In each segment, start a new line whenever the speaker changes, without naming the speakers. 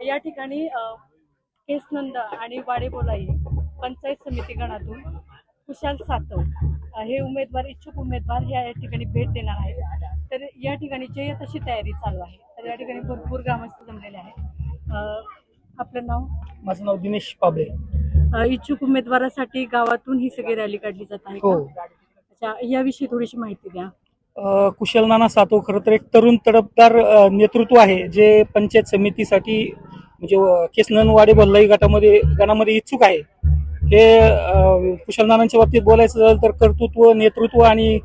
या ठिकाणी केसनंद आणि वाडेबोलाई पंचायत समिती गणातून कुशाल सातव हे उमेदवार इच्छुक उमेदवार या ठिकाणी भेट देणार आहेत। तर या ठिकाणी जय्यत अशी तयारी चालू आहे। तर या ठिकाणी भरपूर ग्रामस्थ जमलेले आहेत। आपलं नाव?
माझं नाव दिनेश पाबळे।
इच्छुक उमेदवारासाठी गावातून ही सगळी रॅली काढली जात आहे का? अच्छा, याविषयी थोडीशी माहिती द्या।
कुशल नाना सातव खरं तर एक तरुण तडफदार नेतृत्व आहे, जे पंचायत समितीसाठी म्हणजे केसनंद वाडेबोलाई गणामध्ये इच्छुक आहे। हे कुशल नानांच्या बाबतीत बोलायचं झालं तर कर्तृत्व, नेतृत्व आणि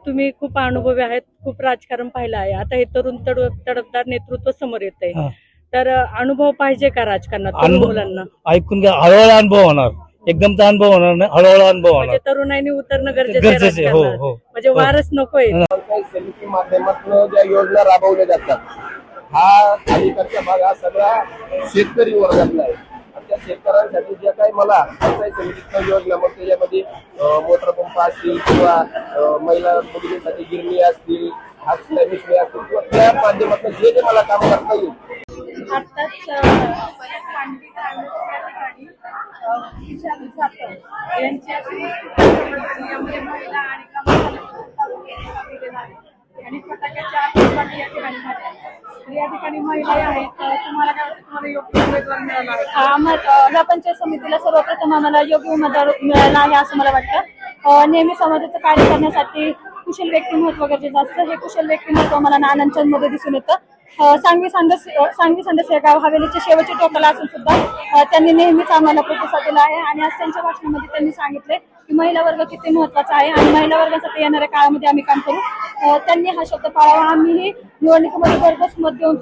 तुम्ही खूप अनुभवी आहेत, खूप राजकारण पाहिलं आहे। आता हे तरुण तडफदार नेतृत्व समोर येत आहे, तर अनुभव पाहिजे का राजकारणात तरुण मुलांना?
ऐकून घ्या, हळूहळू अनुभव होणार, एकदम तर अनुभव होणार नाही, हळूहळू अनुभव होणार।
म्हणजे तरुणाईने उतरणं गरजेचं आहे।
हो हो,
म्हणजे वारच नकोय।
पंचायत समिती माध्यमातून ज्या योजना राबवल्या जातात, हा अलीकडचा भाग हा सगळा शेतकरी वर्गातला आहे। त्या शेतकऱ्यांसाठी ज्या काही मला पंचायत समितीच्या योजना, मग त्याच्यामध्ये मोटर पंप असतील किंवा महिला मुलींसाठी गिरणी असतील, हातशिलाई मिशनी असतील, किंवा त्या माध्यमातून जे जे मला काम करता येईल।
आणि फटाक्याच्या आतिषबाजी या ठिकाणी झाल्या। या ठिकाणी महिला आहेत, तुम्हाला काय वाटतं, तुम्हाला योग्य उमेदवार मिळाला आहे?
या पंचायत समितीला सर्वप्रथम आम्हाला योग्य उमेदवार मिळाला आहे असं मला वाटतं। नेहमी समाजाचं कार्य करण्यासाठी कुशल व्यक्तिमत्व गरजेचं असतं। हे कुशल व्यक्तिमत्व मला नानांच्यामध्ये दिसून येतं। सांगवी सांडस या गाव हवेलीच्या शेवटच्या टोकाला असून सुद्धा त्यांनी नेहमीच आम्हाला प्रतिसाद दिला आहे। आणि आज त्यांच्या भाषणामध्ये त्यांनी सांगितले की महिला वर्ग किती महत्वाचा आहे आणि महिला वर्गासाठी येणाऱ्या काळामध्ये आम्ही काम करू। त्यांनी हा शब्द पाळावा। आम्ही निवडणुकीमध्ये भरघोस मत देऊन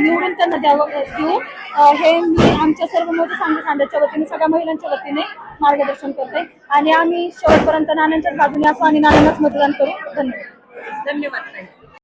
निवडून त्यांना देऊ, हे मी आमच्या सर्व मोदी सांगवी सांडसच्या वतीने, सगळ्या महिलांच्या वतीने मार्गदर्शन करते। आणि आम्ही शेवटपर्यंत नानांच्याच बाजूने असू आणि नानांनाच मतदान करू। धन्यवाद।
धन्यवाद।